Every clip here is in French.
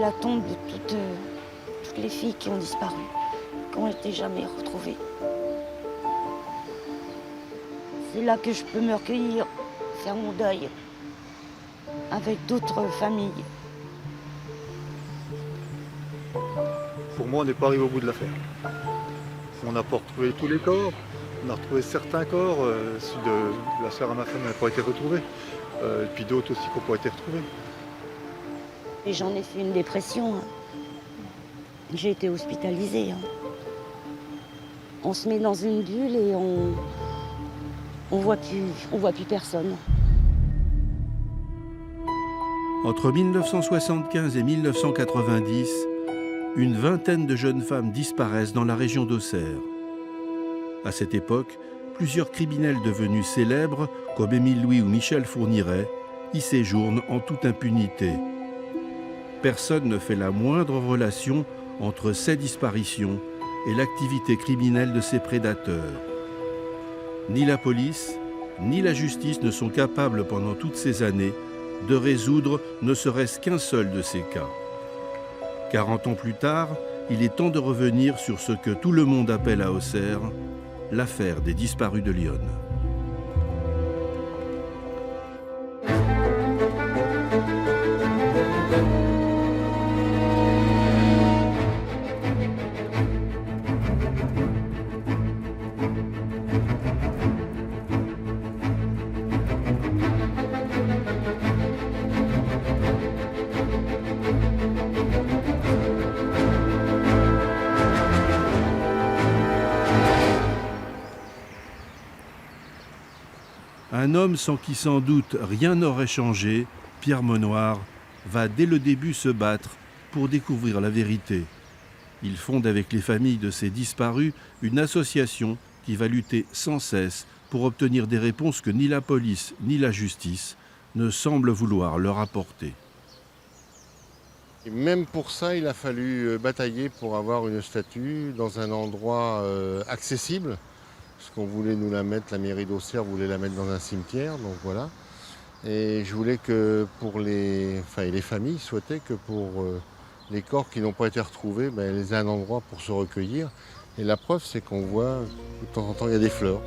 la tombe de toutes les filles qui ont disparu, qui n'ont été jamais retrouvées. C'est là que je peux me recueillir, faire mon deuil avec d'autres familles. Pour moi, on n'est pas arrivé au bout de l'affaire. On n'a pas retrouvé tous les corps. On a retrouvé certains corps. Celui de la sœur à ma femme n'a pas été retrouvé. Et puis d'autres aussi qui n'ont pas été retrouvés. Et j'en ai fait une dépression. J'ai été hospitalisée. On se met dans une bulle et on voit plus personne. Entre 1975 et 1990, une vingtaine de jeunes femmes disparaissent dans la région d'Auxerre. À cette époque, plusieurs criminels devenus célèbres, comme Émile Louis ou Michel Fourniret, y séjournent en toute impunité. Personne ne fait la moindre relation entre ces disparitions et l'activité criminelle de ces prédateurs. Ni la police, ni la justice ne sont capables pendant toutes ces années de résoudre ne serait-ce qu'un seul de ces cas. 40 ans plus tard, il est temps de revenir sur ce que tout le monde appelle à Auxerre l'affaire des disparus de Lyon. Un homme sans qui sans doute rien n'aurait changé, Pierre Monnoir, va dès le début se battre pour découvrir la vérité. Il fonde avec les familles de ces disparus une association qui va lutter sans cesse pour obtenir des réponses que ni la police ni la justice ne semblent vouloir leur apporter. Et même pour ça, il a fallu batailler pour avoir une statue dans un endroit accessible. Parce qu'on voulait nous la mettre, la mairie d'Auxerre voulait la mettre dans un cimetière, donc voilà. Et je voulais que pour les familles souhaitaient que pour les corps qui n'ont pas été retrouvés, elles aient un endroit pour se recueillir. Et la preuve, c'est qu'on voit de temps en temps, il y a des fleurs.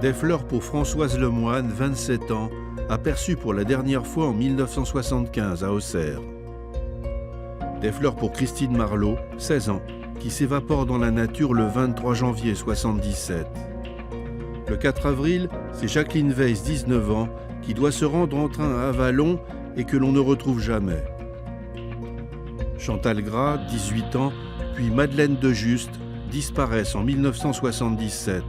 Des fleurs pour Françoise Lemoine, 27 ans, aperçue pour la dernière fois en 1975 à Auxerre. Des fleurs pour Christine Marlot, 16 ans, qui s'évapore dans la nature le 23 janvier 1977. Le 4 avril, c'est Jacqueline Weiss, 19 ans, qui doit se rendre en train à Avallon et que l'on ne retrouve jamais. Chantal Gras, 18 ans, puis Madeleine de Juste disparaissent en 1977.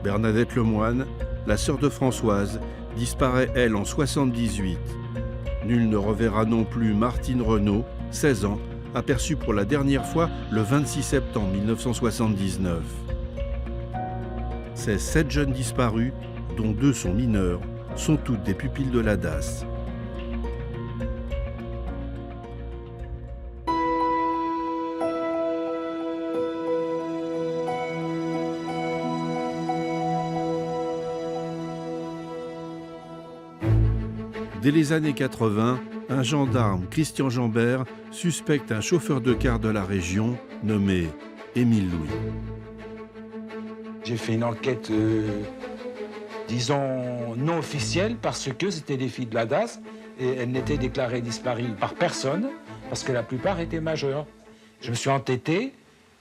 Bernadette Lemoine, la sœur de Françoise, disparaît elle en 1978. Nul ne reverra non plus Martine Renaud, 16 ans, aperçue pour la dernière fois le 26 septembre 1979. Ces 7 jeunes disparus, dont 2 sont mineurs, sont toutes des pupilles de la DAS. Dès les années 80, un gendarme, Christian Jambert, suspecte un chauffeur de car de la région nommé Émile Louis. J'ai fait une enquête, disons, non officielle parce que c'était des filles de la DAS et elles n'étaient déclarées disparues par personne parce que la plupart étaient majeures. Je me suis entêté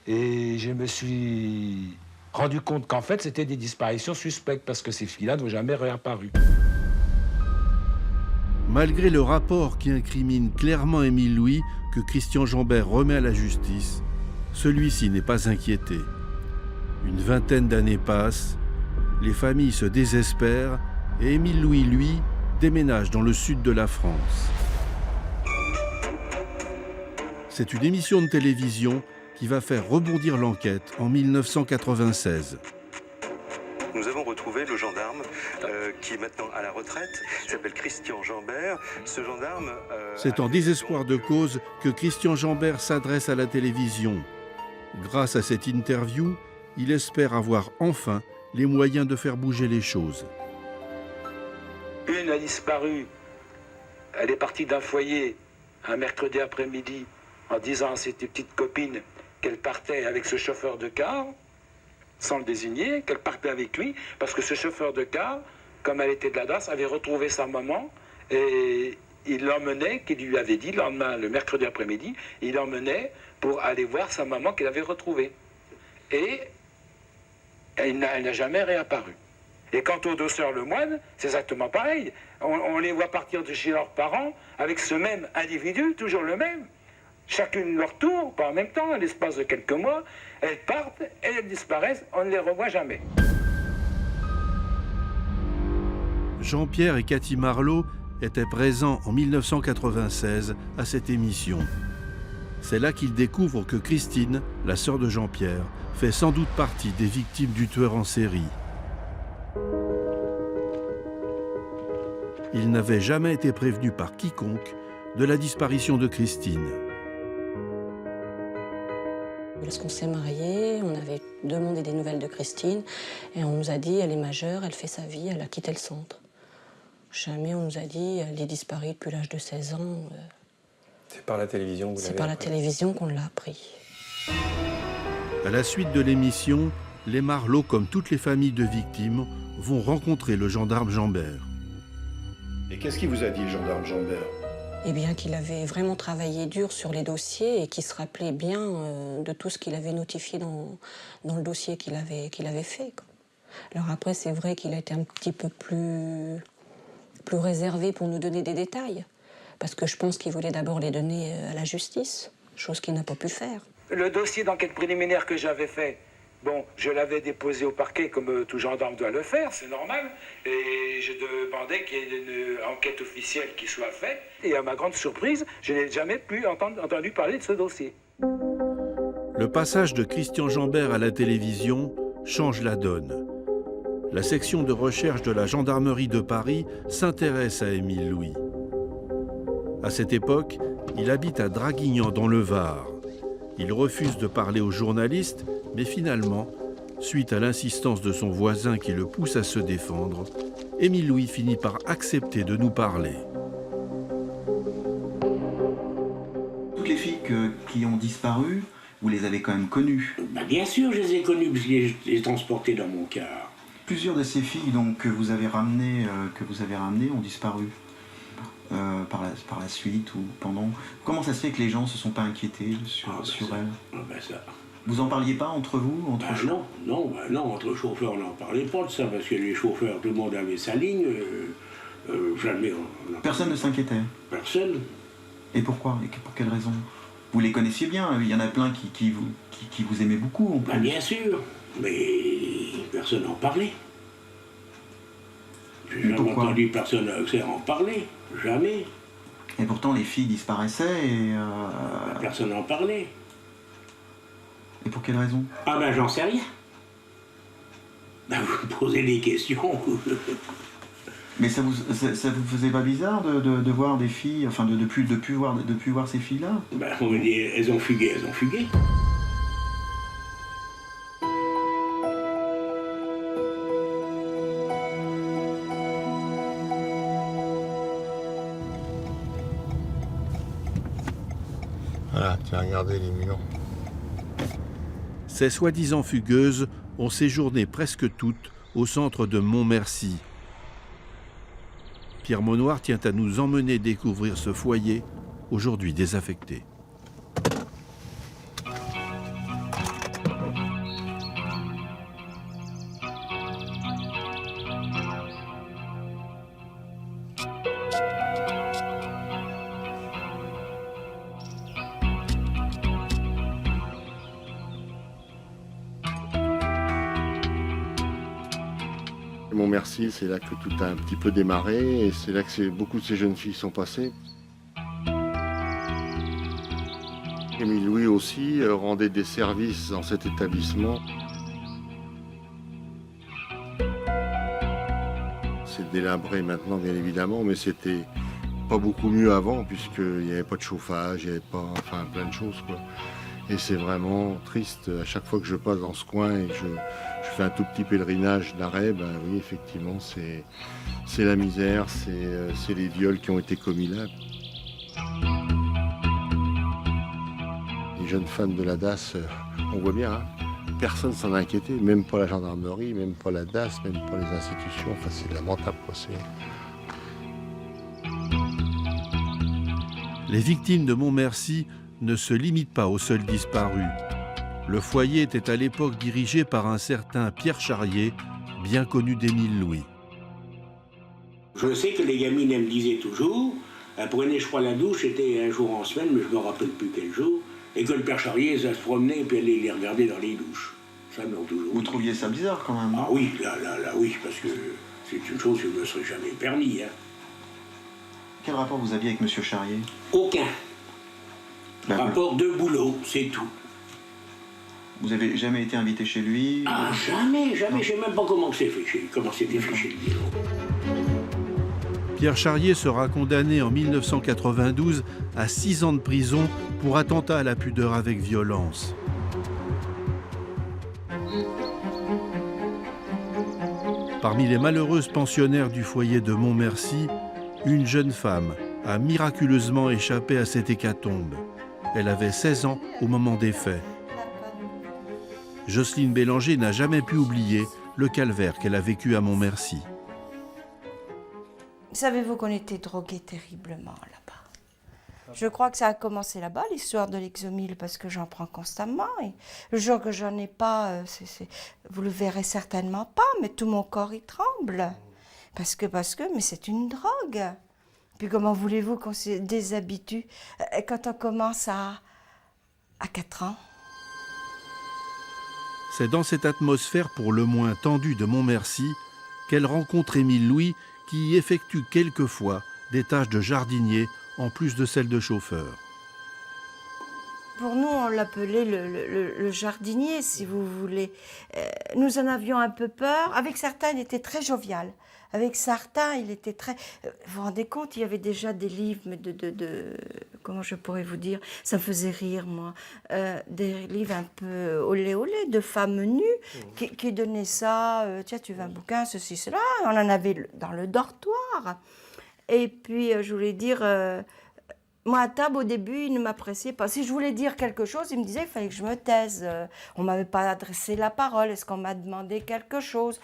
et je me suis rendu compte qu'en fait c'était des disparitions suspectes parce que ces filles-là n'ont jamais réapparu. Malgré le rapport qui incrimine clairement Émile Louis que Christian Jambert remet à la justice, celui-ci n'est pas inquiété. Une vingtaine d'années passent, les familles se désespèrent et Émile Louis, lui, déménage dans le sud de la France. C'est une émission de télévision qui va faire rebondir l'enquête en 1996. Nous avons retrouvé le gendarme qui est maintenant à la retraite, il s'appelle Christian Jambert. Ce gendarme... C'est en désespoir de cause que Christian Jambert s'adresse à la télévision. Grâce à cette interview, il espère avoir enfin les moyens de faire bouger les choses. Une a disparu. Elle est partie d'un foyer un mercredi après-midi en disant à ses petites copines qu'elle partait avec ce chauffeur de car, sans le désigner, qu'elle partait avec lui, parce que ce chauffeur de car, comme elle était de la DAS, avait retrouvé sa maman et il l'emmenait, qu'il lui avait dit le lendemain, le mercredi après-midi, il l'emmenait pour aller voir sa maman qu'il avait retrouvée. Et elle n'a jamais réapparu. Et quant aux deux sœurs Lemoine, c'est exactement pareil. On les voit partir de chez leurs parents avec ce même individu, toujours le même. Chacune leur tour, pas en même temps, à l'espace de quelques mois. Elles partent et elles disparaissent, on ne les revoit jamais. Jean-Pierre et Cathy Marlot étaient présents en 1996 à cette émission. C'est là qu'ils découvrent que Christine, la sœur de Jean-Pierre, fait sans doute partie des victimes du tueur en série. Ils n'avaient jamais été prévenus par quiconque de la disparition de Christine. Lorsqu'on s'est mariés, on avait demandé des nouvelles de Christine et on nous a dit elle est majeure, elle fait sa vie, elle a quitté le centre. Jamais on nous a dit elle est disparue depuis l'âge de 16 ans. C'est par la télévision que vous l'avez C'est par la appris. télévision qu'on l'a appris. À la suite de l'émission, les Marlot, comme toutes les familles de victimes, vont rencontrer le gendarme Jambert. Et qu'est-ce qu'il vous a dit, le gendarme Jambert? Eh bien qu'il avait vraiment travaillé dur sur les dossiers et qu'il se rappelait bien de tout ce qu'il avait notifié dans le dossier qu'il avait fait, quoi. Alors après, c'est vrai qu'il a été un petit peu plus réservé pour nous donner des détails. Parce que je pense qu'il voulait d'abord les donner à la justice, chose qu'il n'a pas pu faire. Le dossier d'enquête préliminaire que j'avais fait, bon, je l'avais déposé au parquet comme tout gendarme doit le faire, c'est normal. Et je demandais qu'il y ait une enquête officielle qui soit faite. Et à ma grande surprise, je n'ai jamais plus entendu parler de ce dossier. Le passage de Christian Jambert à la télévision change la donne. La section de recherche de la gendarmerie de Paris s'intéresse à Émile Louis. À cette époque, il habite à Draguignan dans le Var. Il refuse de parler aux journalistes, mais finalement, suite à l'insistance de son voisin qui le pousse à se défendre, Émile Louis finit par accepter de nous parler. Toutes les filles qui ont disparu, vous les avez quand même connues. Bah bien sûr, je les ai connues, parce que je les ai transportées dans mon car. Plusieurs de ces filles donc, que vous avez ramenées ont disparu par la suite ou pendant. Comment ça se fait que les gens ne se sont pas inquiétés sur elles? Ça. Vous en parliez pas entre vous Non, entre chauffeurs, on n'en parlait pas de ça, parce que les chauffeurs, tout le monde avait sa ligne. Jamais. Personne ne s'inquiétait? Personne. Et pourquoi? Et pour quelle raison? Vous les connaissiez bien, il y en a plein qui vous aimaient beaucoup. Bah, bien sûr, mais personne n'en parlait. J'ai jamais entendu personne en parler, jamais. Et pourtant les filles disparaissaient et... Personne n'en parlait. Et pour quelle raison? Ah ben j'en sais rien. Ben, vous me posez des questions. Mais ça vous faisait pas bizarre de voir des filles, enfin de plus voir ces filles-là? Ben on me dit elles ont fugué. Voilà, tu as regardé les murs. Ces soi-disant fugueuses ont séjourné presque toutes au centre de Montmercy. Pierre Maunoir tient à nous emmener découvrir ce foyer, aujourd'hui désaffecté. Montmercy, c'est là que tout a un petit peu démarré et c'est là que beaucoup de ces jeunes filles sont passées. Émile Louis aussi rendait des services dans cet établissement. C'est délabré maintenant, bien évidemment, mais c'était pas beaucoup mieux avant puisqu'il n'y avait pas de chauffage, il n'y avait pas, enfin plein de choses, quoi. Et c'est vraiment triste. À chaque fois que je passe dans ce coin et que je fais un tout petit pèlerinage d'arrêt, ben oui, effectivement, c'est la misère, c'est les viols qui ont été commis là. Les jeunes femmes de la DAS, on voit bien, hein, personne s'en a inquiété, même pas la gendarmerie, même pas la DAS, même pas les institutions. Enfin, c'est lamentable, quoi. Les victimes de Montmercy ne se limitent pas aux seuls disparus. Le foyer était à l'époque dirigé par un certain Pierre Charrier, bien connu d'Émile Louis. Je sais que les gamines, elles me disaient toujours, elles prenaient, je crois, la douche, c'était un jour en semaine, mais je ne me rappelle plus quel jour, et que le Père Charrier, ça se promenait et puis allait les regarder dans les douches. Ça, me l'a toujours. Vous trouviez ça bizarre quand même? Ah oui, là, oui, parce que c'est une chose que je ne me serais jamais permis. Hein. Quel rapport vous aviez avec M. Charrier? Aucun. Rapport de boulot, c'est tout. Vous avez jamais été invité chez lui? Ah, jamais. Je ne sais même pas comment c'était fait chez lui. Pierre Charrier sera condamné en 1992 à 6 ans de prison pour attentat à la pudeur avec violence. Parmi les malheureuses pensionnaires du foyer de Montmercy, une jeune femme a miraculeusement échappé à cette hécatombe. Elle avait 16 ans au moment des faits. Jocelyne Bélanger n'a jamais pu oublier le calvaire qu'elle a vécu à Montmercy. Savez-vous qu'on était drogués terriblement là-bas? Je crois que ça a commencé là-bas, l'histoire de l'exomile, parce que j'en prends constamment. Et le jour que j'en ai pas, vous le verrez certainement pas, mais tout mon corps il tremble. Parce que, mais c'est une drogue. Puis comment voulez-vous qu'on se déshabitue quand on commence à 4 ans? C'est dans cette atmosphère pour le moins tendue de Montmercy qu'elle rencontre Émile Louis, qui y effectue quelquefois des tâches de jardinier en plus de celles de chauffeur. Pour nous, on l'appelait le jardinier, si vous voulez. Nous en avions un peu peur. Avec certains, il était très jovial. Avec certains, il était très... Vous vous rendez compte, il y avait déjà des livres de comment je pourrais vous dire? Ça me faisait rire, moi. Des livres un peu olé de femmes nues qui donnaient ça. Tiens, tu veux un bouquin, ceci, cela. On en avait dans le dortoir. Et puis, je voulais dire... moi, à table, au début, il ne m'appréciait pas. Si je voulais dire quelque chose, il me disait qu'il fallait que je me taise. On ne m'avait pas adressé la parole. Est-ce qu'on m'a demandé quelque chose?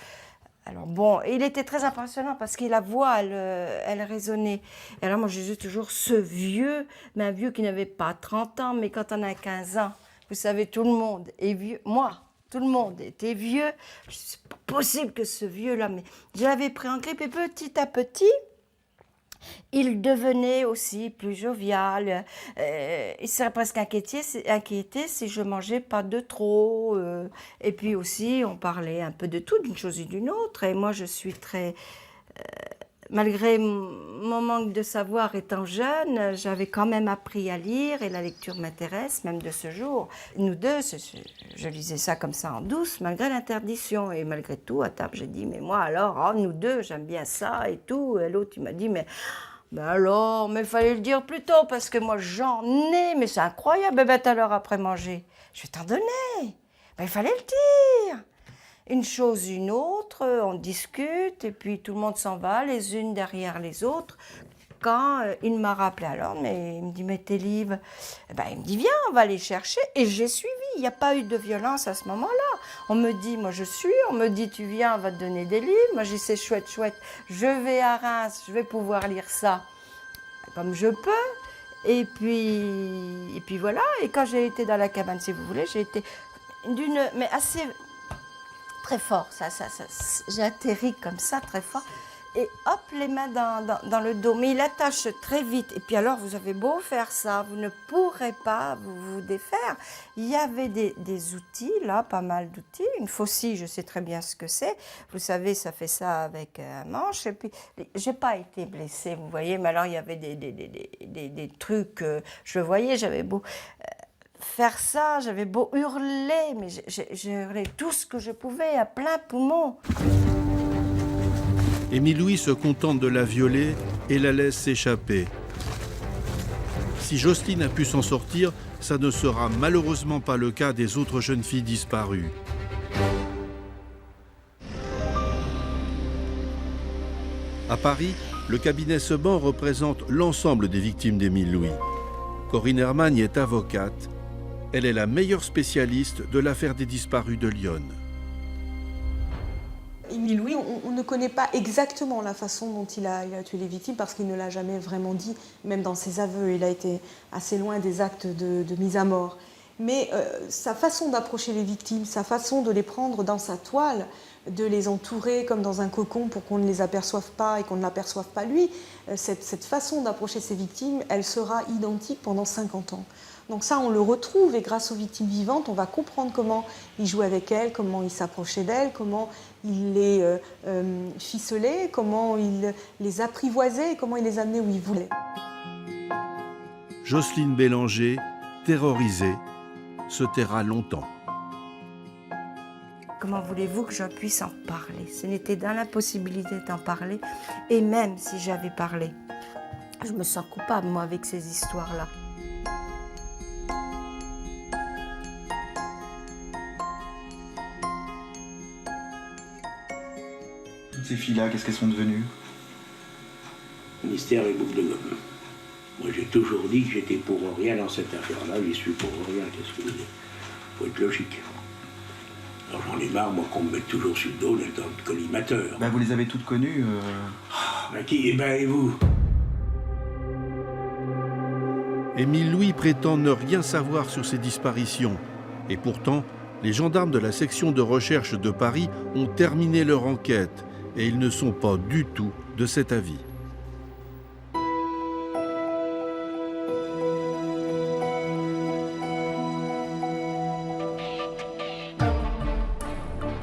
Alors bon, il était très impressionnant parce que la voix, elle résonnait. Et alors moi, je disais toujours ce vieux, mais un vieux qui n'avait pas 30 ans, mais quand on a 15 ans, vous savez, tout le monde est vieux. Moi, tout le monde était vieux. C'est pas possible que ce vieux-là, mais je l'avais pris en grippe et petit à petit, il devenait aussi plus jovial. Il serait presque inquiété si je mangeais pas de trop. Et puis aussi, on parlait un peu de tout, d'une chose et d'une autre. Et moi, je suis très... malgré mon manque de savoir étant jeune, j'avais quand même appris à lire et la lecture m'intéresse, même de ce jour. Nous deux, je lisais ça comme ça en douce, malgré l'interdiction. Et malgré tout, à table, j'ai dit, mais moi alors, nous deux, j'aime bien ça et tout. Et l'autre, il m'a dit, mais alors, mais il fallait le dire plus tôt, parce que moi, j'en ai, mais c'est incroyable, tout à l'heure après manger. Je vais t'en donner. Il fallait le dire. Une chose, une autre, on discute, et puis tout le monde s'en va, les unes derrière les autres. Quand il m'a rappelé alors, mais il me dit, mais tes livres, il me dit, viens, on va les chercher, et j'ai suivi. Il n'y a pas eu de violence à ce moment-là. On me dit, moi je suis, on me dit, tu viens, on va te donner des livres. Moi j'ai dit, c'est chouette, je vais à Reims, je vais pouvoir lire ça comme je peux. Et puis voilà, et quand j'ai été dans la cabane, si vous voulez, j'ai été mais assez... très fort, j'ai atterri comme ça, très fort, et hop, les mains dans le dos. Mais il attache très vite, et puis alors, vous avez beau faire ça, vous ne pourrez pas vous défaire. Il y avait des outils, là, pas mal d'outils. Une faucille, je sais très bien ce que c'est. Vous savez, ça fait ça avec un manche, et puis, j'ai pas été blessée, vous voyez, mais alors, il y avait des trucs, je voyais, j'avais beau... faire ça, j'avais beau hurler, mais j'ai hurlé tout ce que je pouvais, à plein poumon. Émile Louis se contente de la violer et la laisse s'échapper. Si Jocelyne a pu s'en sortir, ça ne sera malheureusement pas le cas des autres jeunes filles disparues. À Paris, le cabinet Seban représente l'ensemble des victimes d'Émile Louis. Corinne Herman y est avocate. Elle est la meilleure spécialiste de l'affaire des disparus de Lyon. Émile Louis, on ne connaît pas exactement la façon dont il a tué les victimes parce qu'il ne l'a jamais vraiment dit, même dans ses aveux. Il a été assez loin des actes de mise à mort. Mais sa façon d'approcher les victimes, sa façon de les prendre dans sa toile, de les entourer comme dans un cocon pour qu'on ne les aperçoive pas et qu'on ne l'aperçoive pas lui, cette façon d'approcher ces victimes, elle sera identique pendant 50 ans. Donc ça, on le retrouve et grâce aux victimes vivantes, on va comprendre comment il jouait avec elles, comment il s'approchait d'elles, comment il les ficelait, comment il les apprivoisait et comment il les amenait où il voulait. Jocelyne Bélanger, terrorisée, se taira longtemps. Comment voulez-vous que je puisse en parler? Ce n'était dans l'impossibilité d'en parler. Et même si j'avais parlé, je me sens coupable, moi, avec ces histoires-là. Toutes ces filles-là, qu'est-ce qu'elles sont devenues? Mystère et boucle de gomme. Moi, j'ai toujours dit que j'étais pour rien dans cette affaire-là. J'y suis pour rien. Qu'est-ce que vous voulez? Faut être logique. Alors j'en ai marre, moi, qu'on me mette toujours sur le dos d'un collimateur. Vous les avez toutes connues Qui? Et vous? Émile Louis prétend ne rien savoir sur ces disparitions. Et pourtant, les gendarmes de la section de recherche de Paris ont terminé leur enquête et ils ne sont pas du tout de cet avis.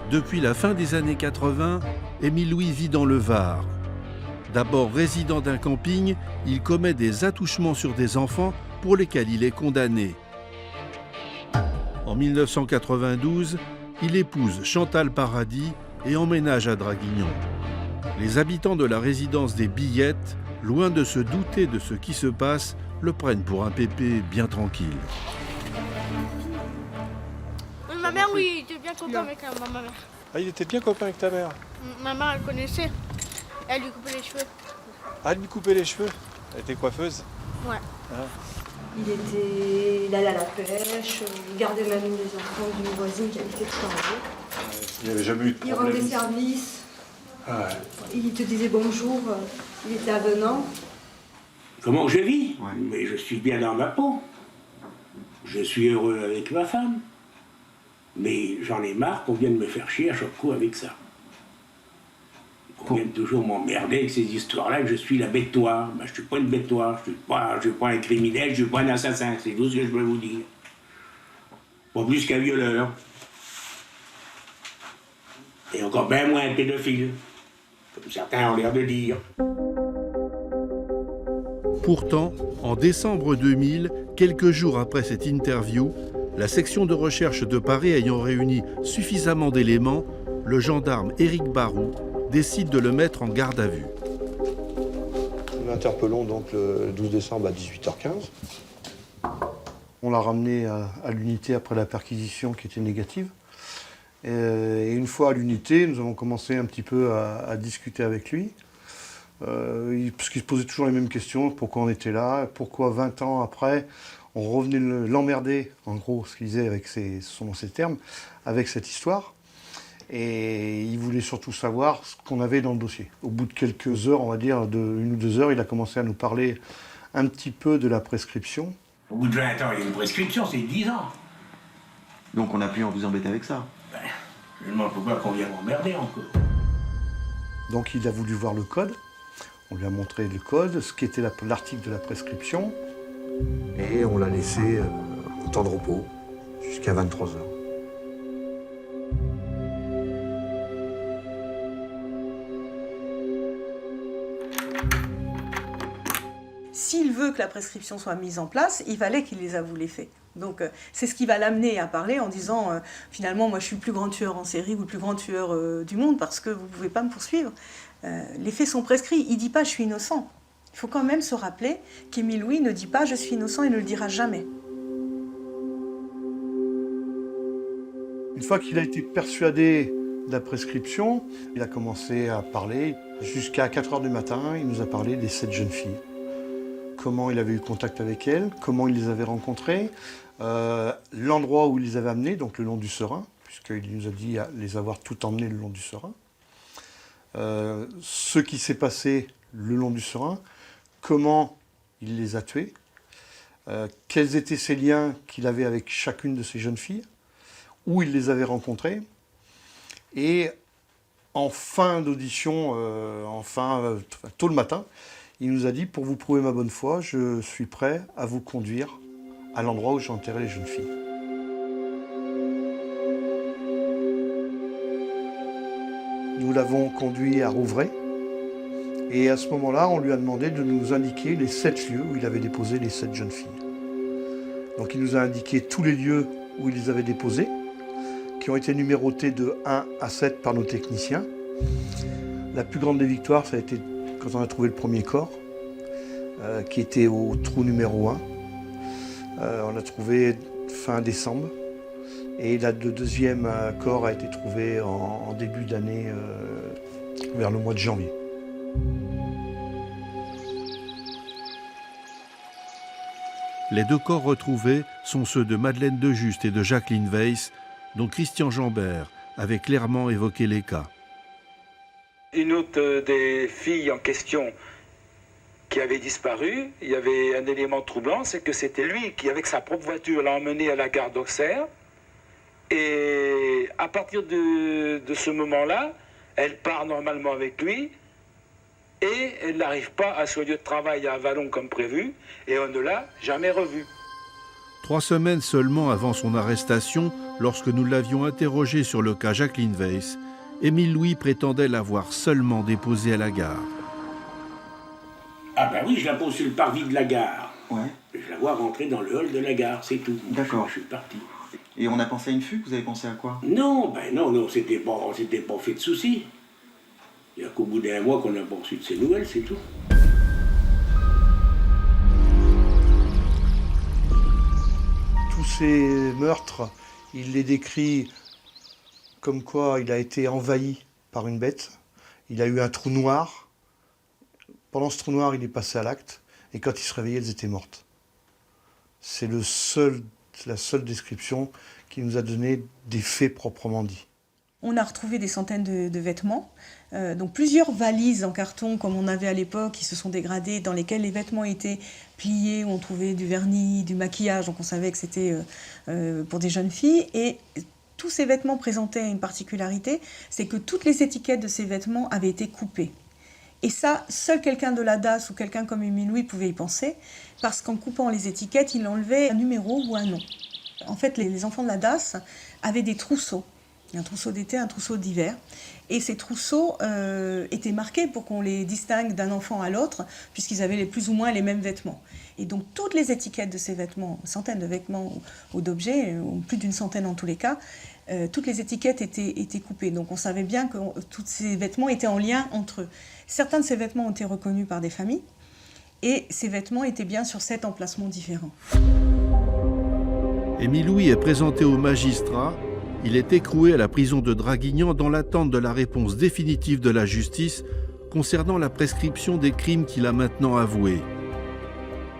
Depuis la fin des années 80, Émile Louis vit dans le Var. D'abord résident d'un camping, il commet des attouchements sur des enfants pour lesquels il est condamné. En 1992, il épouse Chantal Paradis et emménage à Draguignan. Les habitants de la résidence des Billettes, loin de se douter de ce qui se passe, le prennent pour un pépé bien tranquille. Ma mère, oui, il était bien copain avec ma mère. Ah, il était bien copain avec ta mère? Ma mère, elle connaissait. Elle lui coupait les cheveux. Ah, elle lui coupait les cheveux? Elle était coiffeuse? Ouais. Ah. Il allait à la pêche, il gardait même les enfants d'une voisine qui habitait tout en haut. Il n'y avait jamais eu de Il problème. rendait service. Ah ouais. Il te disait bonjour, il était avenant. Comment je vis? Mais je suis bien dans ma peau. Je suis heureux avec ma femme. Mais j'en ai marre qu'on vienne me faire chier à chaque coup avec ça. Qu'on vienne toujours m'emmerder avec ces histoires-là que je suis la bête noire. Ben, je ne suis pas une bête noire, je ne suis pas un criminel, je ne suis pas un assassin. C'est tout ce que je peux vous dire. Pas plus qu'un violeur. Et encore bien moins un pédophile. Comme certains ont l'air de dire. Pourtant, en décembre 2000, quelques jours après cette interview, la section de recherche de Paris ayant réuni suffisamment d'éléments, le gendarme Éric Barou décide de le mettre en garde à vue. Nous l'interpellons donc le 12 décembre à 18h15. On l'a ramené à l'unité après la perquisition qui était négative. Et une fois à l'unité, nous avons commencé un petit peu à discuter avec lui. Parce qu'il se posait toujours les mêmes questions, pourquoi on était là, pourquoi 20 ans après, on revenait l'emmerder, en gros, ce qu'il disait avec ses termes, avec cette histoire. Et il voulait surtout savoir ce qu'on avait dans le dossier. Au bout de quelques heures, on va dire, de 1 ou 2 heures, il a commencé à nous parler un petit peu de la prescription. Au bout de 20 ans, il y a une prescription, c'est 10 ans. Donc on n'a plus envie de vous embêter avec ça? Ben, je ne demande pas qu'on vienne m'emmerder encore. Donc il a voulu voir le code. On lui a montré le code, ce qui était l'article de la prescription. Et on l'a laissé en temps de repos jusqu'à 23h. S'il veut que la prescription soit mise en place, il fallait qu'il les avoue les faits. Donc c'est ce qui va l'amener à parler en disant finalement moi je suis le plus grand tueur en série ou le plus grand tueur du monde parce que vous ne pouvez pas me poursuivre. Les faits sont prescrits. Il ne dit pas je suis innocent. Il faut quand même se rappeler qu'Émile Louis ne dit pas « je suis innocent » et ne le dira jamais. Une fois qu'il a été persuadé de la prescription, il a commencé à parler. Jusqu'à 4 h du matin, il nous a parlé des 7 jeunes filles. Comment il avait eu contact avec elles, comment il les avait rencontrées, l'endroit où il les avait amenées, donc le long du Serein, puisqu'il nous a dit les avoir toutes emmenées le long du Serein. Ce qui s'est passé le long du Serein, comment il les a tuées, quels étaient ses liens qu'il avait avec chacune de ces jeunes filles, où il les avait rencontrées. Et en fin d'audition, tôt le matin, il nous a dit « Pour vous prouver ma bonne foi, je suis prêt à vous conduire à l'endroit où j'ai enterré les jeunes filles. » Nous l'avons conduit à Rouvray. Et à ce moment-là, on lui a demandé de nous indiquer les 7 lieux où il avait déposé les 7 jeunes filles. Donc il nous a indiqué tous les lieux où il les avait déposés, qui ont été numérotés de 1 à 7 par nos techniciens. La plus grande des victoires, ça a été quand on a trouvé le premier corps, qui était au trou numéro 1. On l'a trouvé fin décembre. Et le deuxième corps a été trouvé en début d'année, vers le mois de janvier. Les 2 corps retrouvés sont ceux de Madeleine de Juste et de Jacqueline Weiss, dont Christian Jambert avait clairement évoqué les cas. Une autre des filles en question qui avait disparu, il y avait un élément troublant, c'est que c'était lui qui, avec sa propre voiture, l'a emmené à la gare d'Auxerre. Et à partir de ce moment-là, elle part normalement avec lui et elle n'arrive pas à son lieu de travail à Vallon comme prévu et on ne l'a jamais revue. 3 semaines seulement avant son arrestation, lorsque nous l'avions interrogé sur le cas Jacqueline Weiss, Émile Louis prétendait l'avoir seulement déposée à la gare. Ah ben oui, je la pose sur le parvis de la gare. Ouais. Je la vois rentrer dans le hall de la gare, c'est tout. D'accord. Je suis parti. Et on a pensé à une fugue, vous avez pensé à quoi? Non, non, c'était pas fait de soucis. Il n'y a qu'au bout d'1 mois qu'on a pas reçu de ces nouvelles, c'est tout. Tous ces meurtres, il les décrit comme quoi il a été envahi par une bête. Il a eu un trou noir. Pendant ce trou noir, il est passé à l'acte. Et quand il se réveillait, elles étaient mortes. C'est la seule description qui nous a donné des faits proprement dits. On a retrouvé des centaines de vêtements, donc plusieurs valises en carton comme on avait à l'époque qui se sont dégradées, dans lesquelles les vêtements étaient pliés, où on trouvait du vernis, du maquillage, donc on savait que c'était pour des jeunes filles. Et tous ces vêtements présentaient une particularité, c'est que toutes les étiquettes de ces vêtements avaient été coupées. Et ça, seul quelqu'un de la DAS ou quelqu'un comme Émile Louis pouvait y penser, parce qu'en coupant les étiquettes, il enlevait un numéro ou un nom. En fait, les enfants de la DAS avaient des trousseaux. Un trousseau d'été, un trousseau d'hiver. Et ces trousseaux étaient marqués pour qu'on les distingue d'un enfant à l'autre, puisqu'ils avaient plus ou moins les mêmes vêtements. Et donc toutes les étiquettes de ces vêtements, centaines de vêtements ou d'objets, ou plus d'une centaine en tous les cas, toutes les étiquettes étaient coupées. Donc on savait bien que tous ces vêtements étaient en lien entre eux. Certains de ces vêtements ont été reconnus par des familles, et ces vêtements étaient bien sur 7 emplacements différents. Émile Louis est présenté au magistrat. Il est écroué à la prison de Draguignan dans l'attente de la réponse définitive de la justice concernant la prescription des crimes qu'il a maintenant avoués.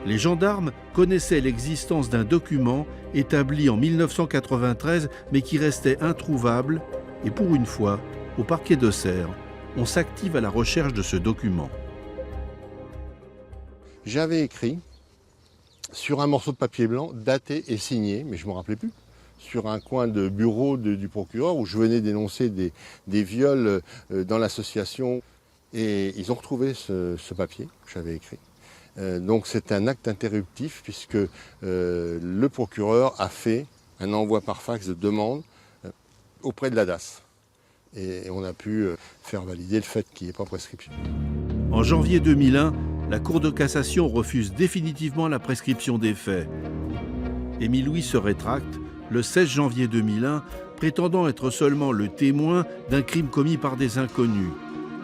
Les gendarmes connaissaient l'existence d'un document établi en 1993 mais qui restait introuvable et pour une fois, au parquet d'Auxerre, on s'active à la recherche de ce document. J'avais écrit sur un morceau de papier blanc, daté et signé, mais je ne me rappelais plus, sur un coin de bureau du procureur où je venais dénoncer des viols dans l'association. Et ils ont retrouvé ce papier que j'avais écrit. Donc c'est un acte interruptif puisque le procureur a fait un envoi par fax de demande auprès de la DAS. Et on a pu faire valider le fait qu'il n'y ait pas prescription. En janvier 2001, la Cour de cassation refuse définitivement la prescription des faits. Émile Louis se rétracte le 16 janvier 2001, prétendant être seulement le témoin d'un crime commis par des inconnus.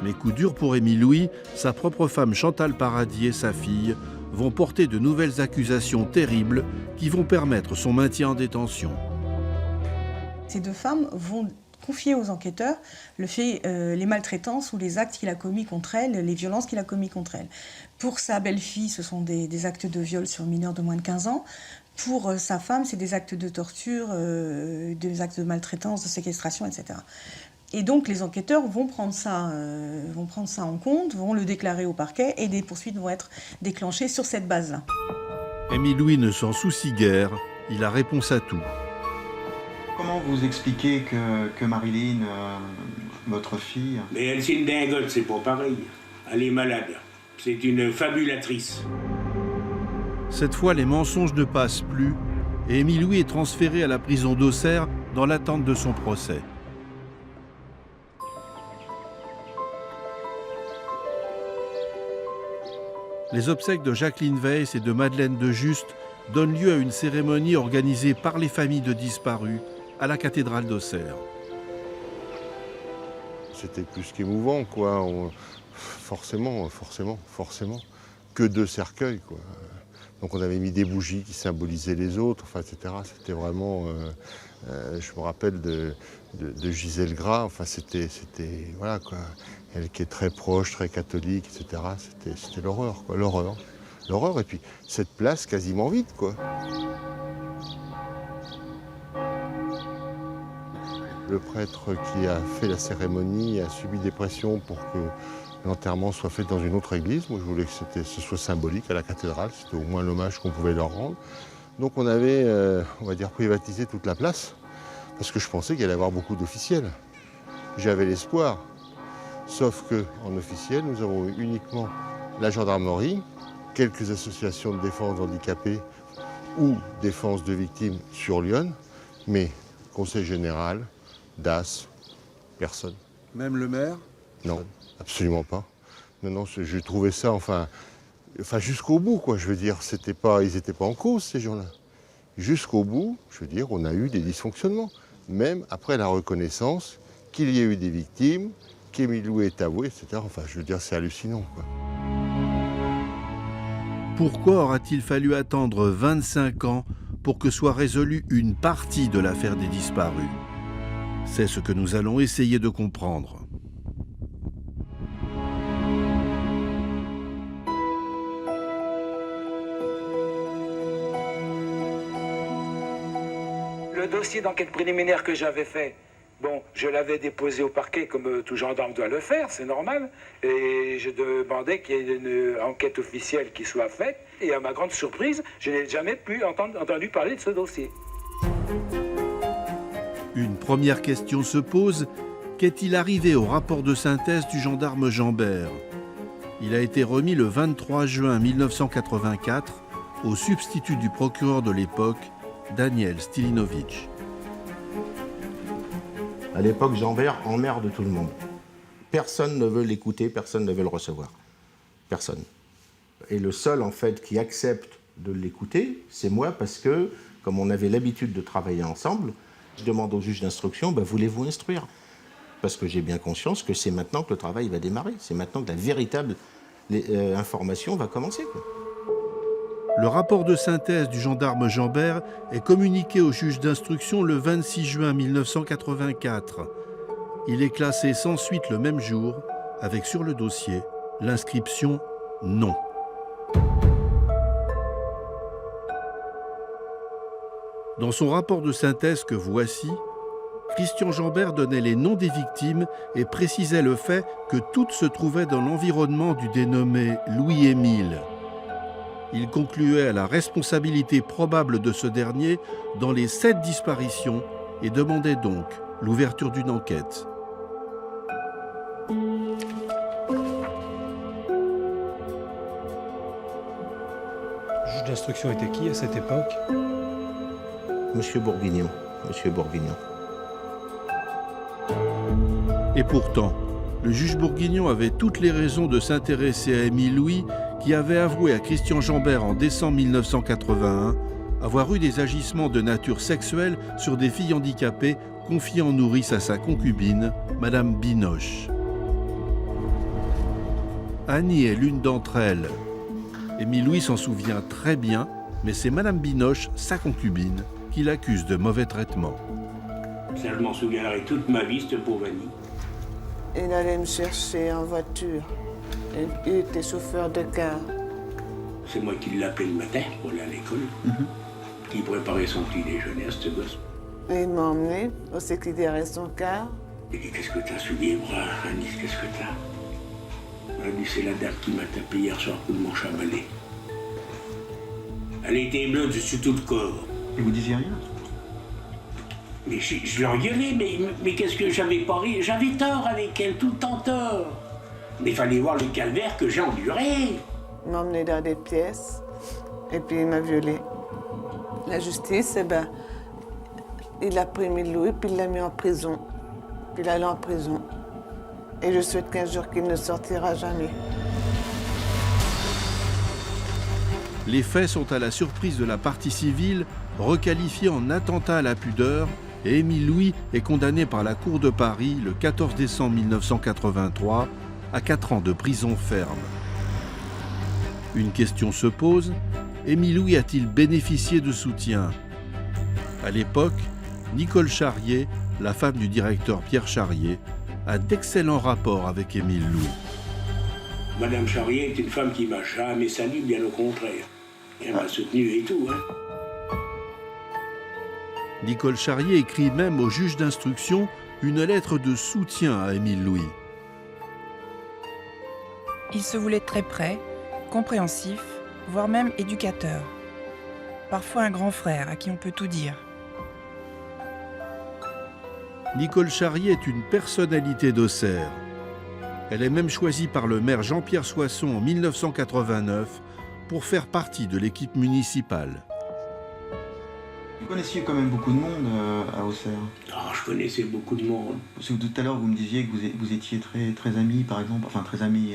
Mais coup dur pour Émile Louis, sa propre femme Chantal Paradis et sa fille vont porter de nouvelles accusations terribles qui vont permettre son maintien en détention. Ces deux femmes vont confier aux enquêteurs les maltraitances ou les actes qu'il a commis contre elles, les violences qu'il a commis contre elles. Pour sa belle-fille, ce sont des actes de viol sur mineurs de moins de 15 ans. Pour sa femme, c'est des actes de torture, des actes de maltraitance, de séquestration, etc. Et donc les enquêteurs vont prendre ça en compte, vont le déclarer au parquet et des poursuites vont être déclenchées sur cette base-là. Émile Louis ne s'en soucie guère, il a réponse à tout. Comment vous expliquez que Marilyn, votre fille... Mais elle, c'est une dingote, c'est pas pareil. Elle est malade. C'est une fabulatrice. Cette fois, les mensonges ne passent plus et Émile Louis est transféré à la prison d'Auxerre dans l'attente de son procès. Les obsèques de Jacqueline Weiss et de Madeleine de Juste donnent lieu à une cérémonie organisée par les familles de disparus à la cathédrale d'Auxerre. C'était plus qu'émouvant, quoi. Forcément. Que 2 cercueils, quoi. Donc on avait mis des bougies qui symbolisaient les autres, enfin, etc. C'était vraiment... je me rappelle de Gisèle Gras, enfin, c'était... Voilà, quoi. Elle qui est très proche, très catholique, etc. C'était l'horreur, quoi. L'horreur, et puis cette place quasiment vide, quoi. Le prêtre qui a fait la cérémonie a subi des pressions pour que l'enterrement soit fait dans une autre église. Moi, je voulais que ce soit symbolique à la cathédrale. C'était au moins l'hommage qu'on pouvait leur rendre. Donc on avait, on va dire, privatisé toute la place, parce que je pensais qu'il allait y avoir beaucoup d'officiels. J'avais l'espoir. Sauf qu'en officiel, nous avons eu uniquement la gendarmerie, quelques associations de défense handicapés ou défense de victimes sur Lyon, mais conseil général, DAS, personne. Même le maire? Non, absolument pas. Non, j'ai trouvé ça, enfin jusqu'au bout, quoi. Je veux dire, ils n'étaient pas en cause, ces gens-là. Jusqu'au bout, je veux dire, on a eu des dysfonctionnements. Même après la reconnaissance qu'il y a eu des victimes, qu'Émile Louis est avoué, etc. Enfin, je veux dire, c'est hallucinant, quoi. Pourquoi aura-t-il fallu attendre 25 ans pour que soit résolue une partie de l'affaire des disparus? C'est ce que nous allons essayer de comprendre. Le dossier d'enquête préliminaire que j'avais fait, bon, je l'avais déposé au parquet comme tout gendarme doit le faire, c'est normal. Et je demandais qu'il y ait une enquête officielle qui soit faite. Et à ma grande surprise, je n'ai jamais entendu parler de ce dossier. Une première question se pose, qu'est-il arrivé au rapport de synthèse du gendarme Jambert? Il a été remis le 23 juin 1984 au substitut du procureur de l'époque, Daniel Stilinovic. À l'époque, Jambert emmerde tout le monde. Personne ne veut l'écouter, personne ne veut le recevoir. Personne. Et le seul, en fait, qui accepte de l'écouter, c'est moi, parce que, comme on avait l'habitude de travailler ensemble, je demande au juge d'instruction, voulez-vous instruire? Parce que j'ai bien conscience que c'est maintenant que le travail va démarrer. C'est maintenant que la véritable information va commencer, quoi. Le rapport de synthèse du gendarme Jambert est communiqué au juge d'instruction le 26 juin 1984. Il est classé sans suite le même jour, avec sur le dossier l'inscription « Non ». Dans son rapport de synthèse que voici, Christian Jambert donnait les noms des victimes et précisait le fait que toutes se trouvaient dans l'environnement du dénommé Louis-Émile. Il concluait à la responsabilité probable de ce dernier dans les 7 disparitions et demandait donc l'ouverture d'une enquête. Le juge d'instruction était qui à cette époque? Monsieur Bourguignon. Et pourtant, le juge Bourguignon avait toutes les raisons de s'intéresser à Émile Louis, qui avait avoué à Christian Jambert en décembre 1981 avoir eu des agissements de nature sexuelle sur des filles handicapées confiées en nourrice à sa concubine, Madame Binoche. Annie est l'une d'entre elles. Émile Louis s'en souvient très bien, mais c'est Madame Binoche, sa concubine, qui l'accuse de mauvais traitement. Ça, je m'en souviendrai toute ma vie, cette pauvre Annie. Il allait me chercher en voiture. Il était chauffeur de car. C'est moi qui l'appelais le matin pour aller à l'école. Qui préparait son petit déjeuner à ce gosse. Et il m'a emmené au sécrétaire et son car. Il dit, qu'est-ce que t'as sous les bras, Annie, qu'est-ce que t'as? Elle dit, c'est la dame qui m'a tapé hier soir pour mon chabalé. Elle était bleue dessus tout le corps. Et vous disiez rien? Mais je l'engueulais, mais qu'est-ce que j'avais pas ri? J'avais tort avec elle, tout le temps tort. Mais il fallait voir le calvaire que j'ai enduré. Il m'a emmené dans des pièces et puis il m'a violée. La justice, eh ben, il a pris Émile Louis puis il l'a mis en prison. Puis il allait en prison. Et je souhaite qu'un jour qu'il ne sortira jamais. Les faits sont à la surprise de la partie civile, requalifiés en attentat à la pudeur, et Émile Louis est condamné par la Cour de Paris le 14 décembre 1983 à 4 ans de prison ferme. Une question se pose, Émile Louis a-t-il bénéficié de soutien? À l'époque, Nicole Charrier, la femme du directeur Pierre Charrier, a d'excellents rapports avec Émile Louis. Madame Charrier est une femme qui m'a jamais sali, bien au contraire. Elle m'a soutenu et tout, hein. Nicole Charrier écrit même au juge d'instruction une lettre de soutien à Émile Louis. Il se voulait très près, compréhensif, voire même éducateur. Parfois un grand frère à qui on peut tout dire. Nicole Charrier est une personnalité d'Auxerre. Elle est même choisie par le maire Jean-Pierre Soisson en 1989 pour faire partie de l'équipe municipale. Vous connaissiez quand même beaucoup de monde à Auxerre? Ah, je connaissais beaucoup de monde. Parce que tout à l'heure, vous me disiez que vous étiez très amis, par exemple, enfin très amis,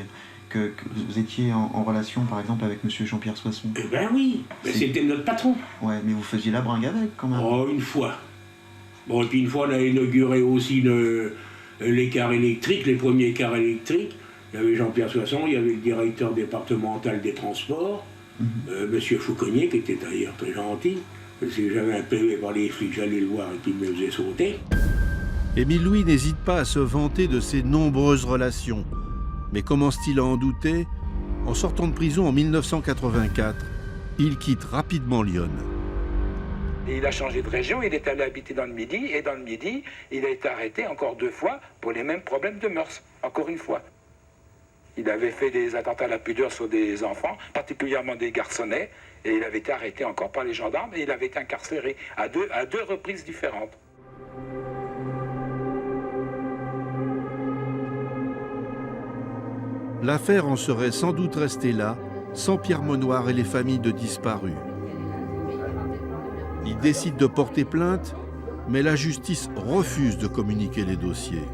que vous étiez en relation, par exemple, avec M. Jean-Pierre Soisson. Eh ben oui, c'était notre patron. Ouais, mais vous faisiez la bringue avec, quand même. Oh, une fois. Bon, et puis une fois, on a inauguré aussi les cars électriques, les premiers cars électriques. Il y avait Jean-Pierre Soisson, il y avait le directeur départemental des transports, Monsieur Fouconnier, qui était d'ailleurs très gentil. Si j'avais un PV par les flics, j'allais le voir et puis il me faisait sauter. Émile Louis n'hésite pas à se vanter de ses nombreuses relations. Mais commence-t-il à en douter? En sortant de prison en 1984, il quitte rapidement Lyon. Et il a changé de région, il est allé habiter dans le Midi, et dans le Midi, il a été arrêté encore 2 fois pour les mêmes problèmes de mœurs, encore une fois. Il avait fait des attentats à la pudeur sur des enfants, particulièrement des garçonnets, et il avait été arrêté encore par les gendarmes, et il avait été incarcéré à deux reprises différentes. L'affaire en serait sans doute restée là, sans Pierre Monnoir et les familles de disparus. Il décide de porter plainte, mais la justice refuse de communiquer les dossiers.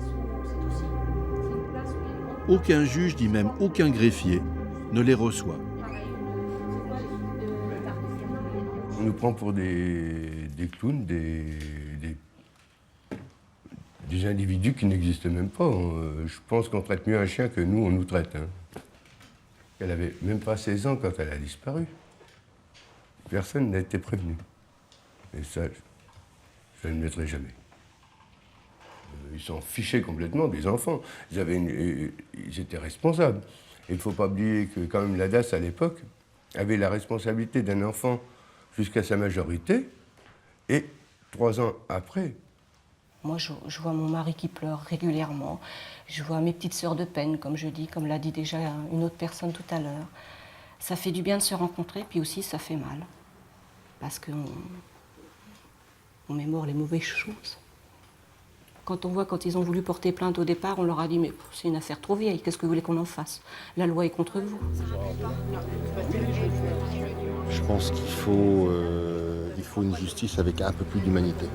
Aucun juge, ni même aucun greffier, ne les reçoit. On nous prend pour des clowns, des individus qui n'existent même pas. Je pense qu'on traite mieux un chien que nous, on nous traite. Hein. Elle n'avait même pas 16 ans quand elle a disparu. Personne n'a été prévenu. Et ça, je ne le mettrai jamais. Ils s'en fichaient complètement des enfants. Ils étaient responsables. Et il ne faut pas oublier que quand même la DAS, à l'époque, avait la responsabilité d'un enfant jusqu'à sa majorité, et 3 ans après. Moi, je vois mon mari qui pleure régulièrement. Je vois mes petites sœurs de peine, comme je dis, comme l'a dit déjà une autre personne tout à l'heure. Ça fait du bien de se rencontrer, puis aussi ça fait mal. Parce qu'on mémore les mauvaises choses. Quand on voit, quand ils ont voulu porter plainte au départ, on leur a dit « mais c'est une affaire trop vieille, qu'est-ce que vous voulez qu'on en fasse? La loi est contre vous. » Je pense qu'il faut une justice avec un peu plus d'humanité.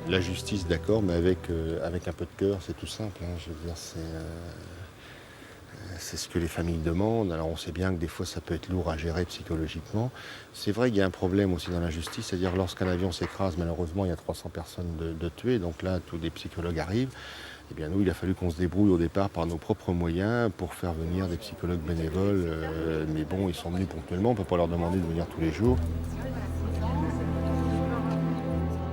La justice, d'accord, mais avec un peu de cœur, c'est tout simple. Hein. Je veux dire, c'est ce que les familles demandent. Alors on sait bien que des fois ça peut être lourd à gérer psychologiquement. C'est vrai qu'il y a un problème aussi dans la justice, c'est-à-dire lorsqu'un avion s'écrase, malheureusement il y a 300 personnes de tuées, donc là tous les psychologues arrivent. Eh bien nous, il a fallu qu'on se débrouille au départ par nos propres moyens pour faire venir des psychologues bénévoles. Mais bon, ils sont venus ponctuellement, on ne peut pas leur demander de venir tous les jours.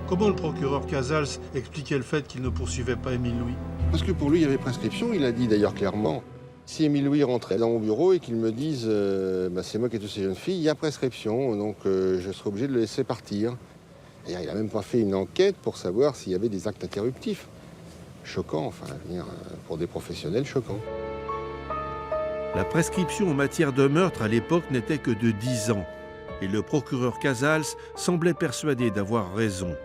Comment le procureur Casals expliquait le fait qu'il ne poursuivait pas Émile Louis? Parce que pour lui, il y avait prescription, il a dit d'ailleurs clairement. Si Émile Louis rentrait dans mon bureau et qu'il me dise c'est moi qui ai tué ces jeunes filles, il y a prescription, donc je serai obligé de le laisser partir. Et il n'a même pas fait une enquête pour savoir s'il y avait des actes interruptifs. Choquant, enfin, pour des professionnels, choquant. La prescription en matière de meurtre à l'époque n'était que de 10 ans, et le procureur Casals semblait persuadé d'avoir raison.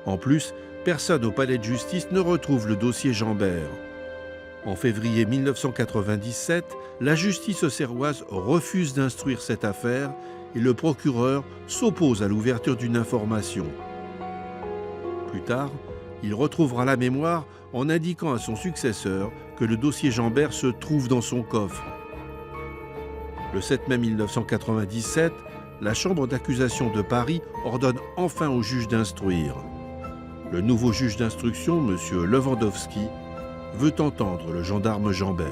En plus, personne au palais de justice ne retrouve le dossier Jambert. En février 1997, la justice auxerroise refuse d'instruire cette affaire et le procureur s'oppose à l'ouverture d'une information. Plus tard, il retrouvera la mémoire en indiquant à son successeur que le dossier Jambert se trouve dans son coffre. Le 7 mai 1997, la chambre d'accusation de Paris ordonne enfin au juge d'instruire. Le nouveau juge d'instruction, M. Lewandowski, veut entendre le gendarme Jambert.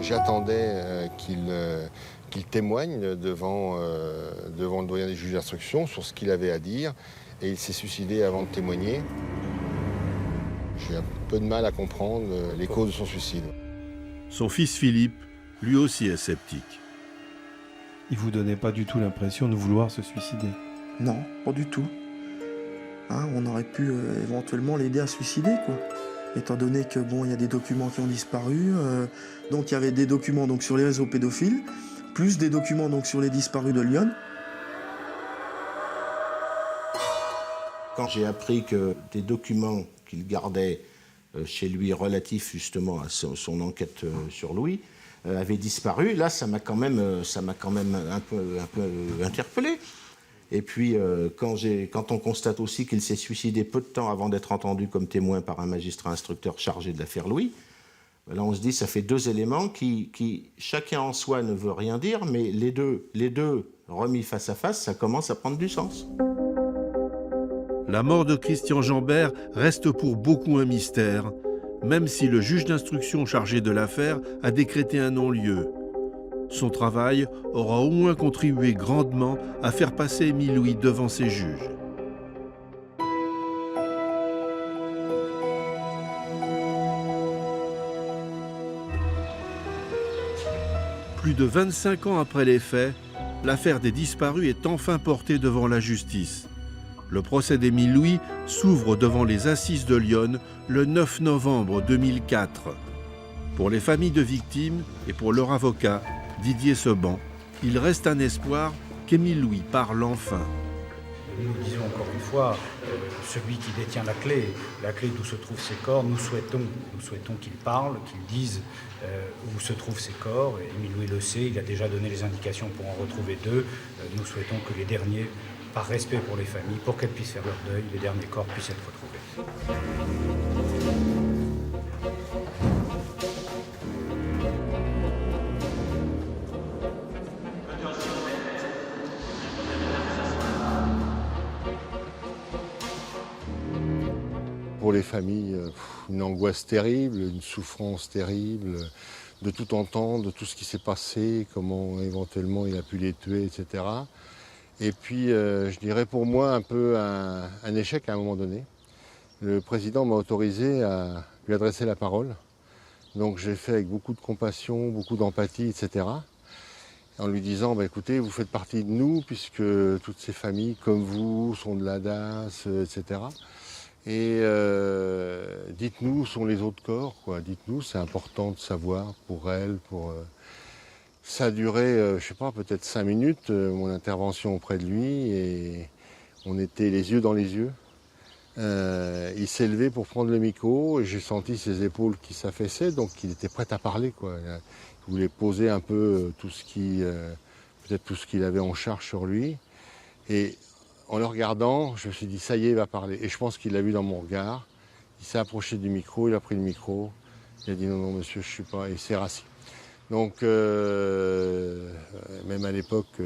J'attendais qu'il témoigne devant le doyen des juges d'instruction sur ce qu'il avait à dire, et il s'est suicidé avant de témoigner. J'ai un peu de mal à comprendre les causes de son suicide. Son fils Philippe, lui aussi, est sceptique. Il vous donnait pas du tout l'impression de vouloir se suicider? Non, pas du tout. On aurait pu éventuellement l'aider à se suicider, quoi. Étant donné que il y a des documents qui ont disparu, donc il y avait des documents donc sur les réseaux pédophiles, plus des documents donc sur les disparus de Lyon. Quand j'ai appris que des documents qu'il gardait chez lui relatifs justement à son enquête sur Louis avaient disparu, là ça m'a quand même un peu interpellé. Et puis quand on constate aussi qu'il s'est suicidé peu de temps avant d'être entendu comme témoin par un magistrat instructeur chargé de l'affaire Louis, là on se dit ça fait deux éléments qui chacun en soi ne veut rien dire, mais les deux remis face à face, ça commence à prendre du sens. La mort de Christian Jambert reste pour beaucoup un mystère, même si le juge d'instruction chargé de l'affaire a décrété un non-lieu. Son travail aura au moins contribué grandement à faire passer Émile Louis devant ses juges. Plus de 25 ans après les faits, l'affaire des disparus est enfin portée devant la justice. Le procès d'Émile Louis s'ouvre devant les assises de Lyon le 9 novembre 2004. Pour les familles de victimes et pour leur avocat, Didier Seban, il reste un espoir qu'Émile Louis parle enfin. Nous disons encore une fois, celui qui détient la clé d'où se trouvent ces corps, nous souhaitons qu'il parle, qu'il dise où se trouvent ces corps. Émile Louis le sait, il a déjà donné les indications pour en retrouver deux. Nous souhaitons que les derniers, par respect pour les familles, pour qu'elles puissent faire leur deuil, les derniers corps puissent être retrouvés. Pour les familles, une angoisse terrible, une souffrance terrible, de tout entendre, de tout ce qui s'est passé, comment éventuellement il a pu les tuer, etc. Et puis, je dirais pour moi un peu un échec à un moment donné. Le président m'a autorisé à lui adresser la parole. Donc j'ai fait avec beaucoup de compassion, beaucoup d'empathie, etc. En lui disant, écoutez, vous faites partie de nous, puisque toutes ces familles, comme vous, sont de la DAS, etc. Et dites-nous où sont les autres corps, quoi. Dites-nous, c'est important de savoir pour elles, Ça a duré, je sais pas, peut-être 5 minutes, mon intervention auprès de lui, et on était les yeux dans les yeux. Il s'est levé pour prendre le micro, et j'ai senti ses épaules qui s'affaissaient, donc il était prêt à parler, quoi. Il voulait poser un peu peut-être tout ce qu'il avait en charge sur lui. Et en le regardant, je me suis dit, ça y est, il va parler. Et je pense qu'il l'a vu dans mon regard. Il s'est approché du micro, il a pris le micro. Il a dit, non, monsieur, je ne suis pas... Et il s'est rassis. Donc, même à l'époque,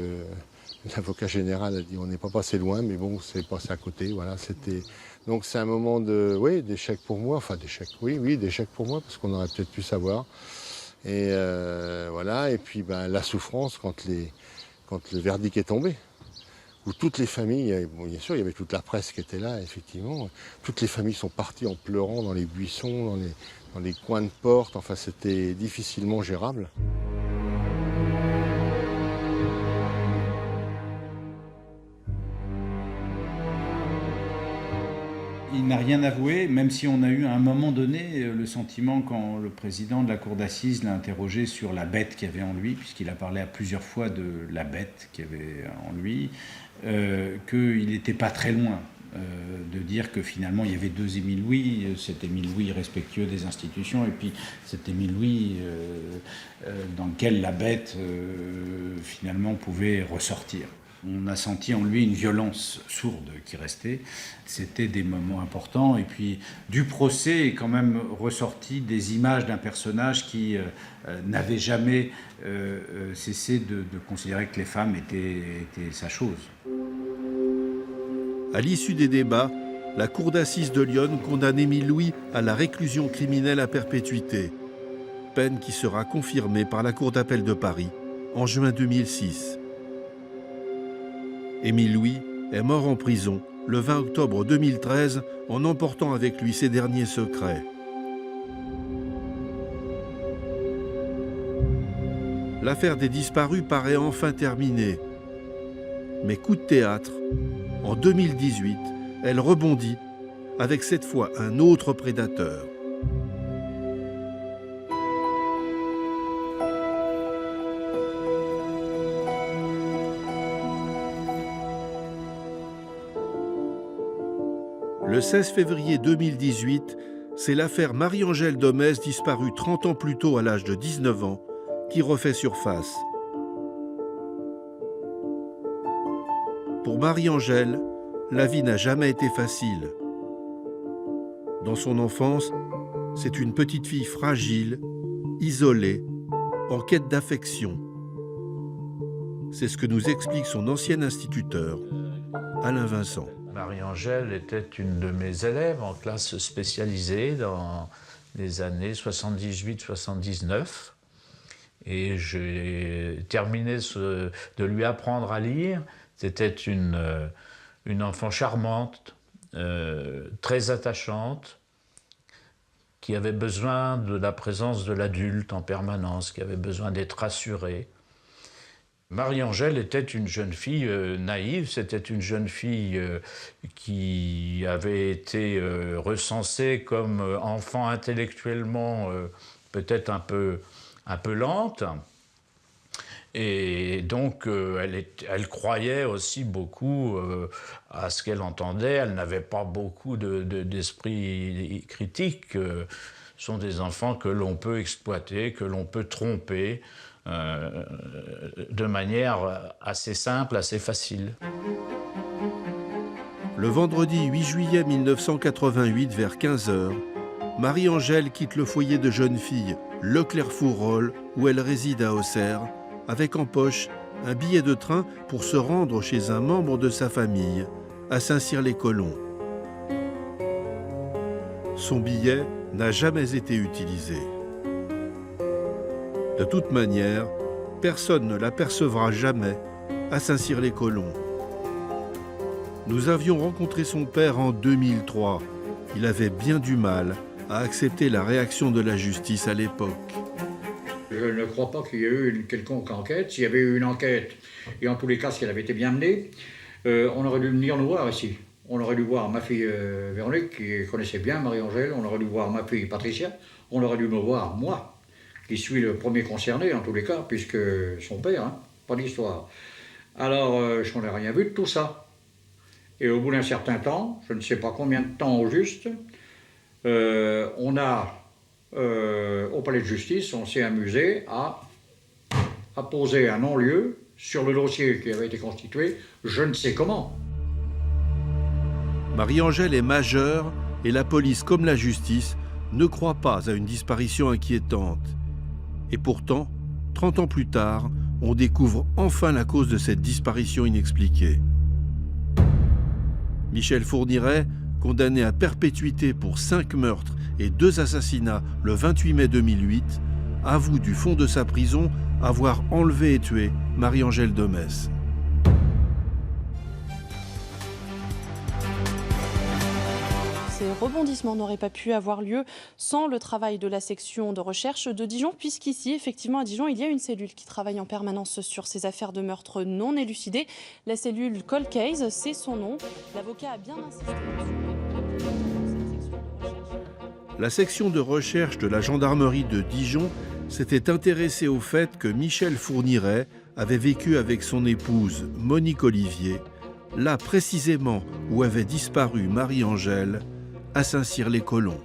L'avocat général a dit on n'est pas passé loin, mais bon, c'est passé à côté. Voilà, c'était. Donc c'est un moment d'échec pour moi. Enfin d'échec, oui, d'échec pour moi, parce qu'on aurait peut-être pu savoir. Et voilà. Et puis la souffrance quand le verdict est tombé. Où toutes les familles, bien sûr, il y avait toute la presse qui était là, effectivement. Toutes les familles sont parties en pleurant dans les buissons, dans les coins de porte. Enfin, c'était difficilement gérable. Il n'a rien avoué, même si on a eu à un moment donné le sentiment, quand le président de la cour d'assises l'a interrogé sur la bête qu'il y avait en lui, puisqu'il a parlé à plusieurs fois de la bête qu'il y avait en lui, qu'il n'était pas très loin de dire que finalement il y avait deux Émile Louis, cet Émile Louis respectueux des institutions et puis cet Émile Louis dans lequel la bête finalement pouvait ressortir. On a senti en lui une violence sourde qui restait. C'était des moments importants. Et puis, du procès est quand même ressorti des images d'un personnage qui n'avait jamais cessé de considérer que les femmes étaient sa chose. À l'issue des débats, la cour d'assises de Lyon condamne Émile Louis à la réclusion criminelle à perpétuité, peine qui sera confirmée par la cour d'appel de Paris en juin 2006. Émile Louis est mort en prison le 20 octobre 2013 en emportant avec lui ses derniers secrets. L'affaire des disparus paraît enfin terminée. Mais coup de théâtre, en 2018, elle rebondit avec cette fois un autre prédateur. Le 16 février 2018, c'est l'affaire Marie-Angèle Domès, disparue 30 ans plus tôt à l'âge de 19 ans, qui refait surface. Pour Marie-Angèle, la vie n'a jamais été facile. Dans son enfance, c'est une petite fille fragile, isolée, en quête d'affection. C'est ce que nous explique son ancien instituteur, Alain Vincent. Marie-Angèle était une de mes élèves en classe spécialisée dans les années 78-79. Et j'ai terminé de lui apprendre à lire. C'était une enfant charmante, très attachante, qui avait besoin de la présence de l'adulte en permanence, qui avait besoin d'être rassurée. Marie-Angèle était une jeune fille naïve, c'était une jeune fille qui avait été recensée comme enfant intellectuellement peut-être un peu lente. Et donc elle croyait aussi beaucoup à ce qu'elle entendait, elle n'avait pas beaucoup d'esprit critique. Ce sont des enfants que l'on peut exploiter, que l'on peut tromper, de manière assez simple, assez facile. Le vendredi 8 juillet 1988, vers 15h, Marie-Angèle quitte le foyer de jeunes filles Leclerc-Fourolle, où elle réside à Auxerre, avec en poche un billet de train pour se rendre chez un membre de sa famille, à Saint-Cyr-les-Colons. Son billet n'a jamais été utilisé. De toute manière, personne ne l'apercevra jamais à Saint-Cyr-les-Colons. Nous avions rencontré son père en 2003. Il avait bien du mal à accepter la réaction de la justice à l'époque. Je ne crois pas qu'il y ait eu une quelconque enquête. S'il y avait eu une enquête, et en tous les cas, si elle avait été bien menée, on aurait dû venir nous voir ici. On aurait dû voir ma fille Véronique, qui connaissait bien Marie-Angèle, on aurait dû voir ma fille Patricia, on aurait dû me voir moi, qui suis le premier concerné en tous les cas, puisque son père, pas d'histoire. Alors, je n'en ai rien vu de tout ça. Et au bout d'un certain temps, je ne sais pas combien de temps au juste, on a, au palais de justice, on s'est amusé à poser un non-lieu sur le dossier qui avait été constitué, je ne sais comment. Marie-Angèle est majeure et la police comme la justice ne croient pas à une disparition inquiétante. Et pourtant, 30 ans plus tard, on découvre enfin la cause de cette disparition inexpliquée. Michel Fourniret, condamné à perpétuité pour 5 meurtres et 2 assassinats le 28 mai 2008, avoue du fond de sa prison avoir enlevé et tué Marie-Angèle Domès. Ces rebondissements n'auraient pas pu avoir lieu sans le travail de la section de recherche de Dijon, puisqu'ici, effectivement, à Dijon, il y a une cellule qui travaille en permanence sur ces affaires de meurtre non élucidées. La cellule Cold Case, c'est son nom. L'avocat a bien insisté. La section de recherche de la gendarmerie de Dijon s'était intéressée au fait que Michel Fourniret avait vécu avec son épouse Monique Olivier, là précisément où avait disparu Marie-Angèle, à Saint-Cyr-les-Colons.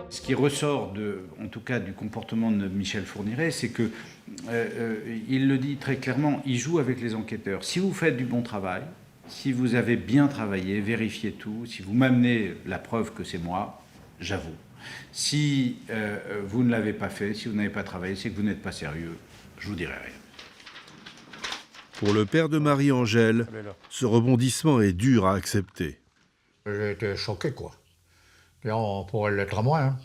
Ce qui ressort, en tout cas du comportement de Michel Fourniret, c'est que, il le dit très clairement, il joue avec les enquêteurs. Si vous faites du bon travail, si vous avez bien travaillé, vérifié tout, si vous m'amenez la preuve que c'est moi, j'avoue. Si vous ne l'avez pas fait, si vous n'avez pas travaillé, c'est que vous n'êtes pas sérieux, je vous dirai rien. Pour le père de Marie-Angèle, ce rebondissement est dur à accepter. J'ai été choqué, quoi. Et on pourrait l'être à moins. Hein.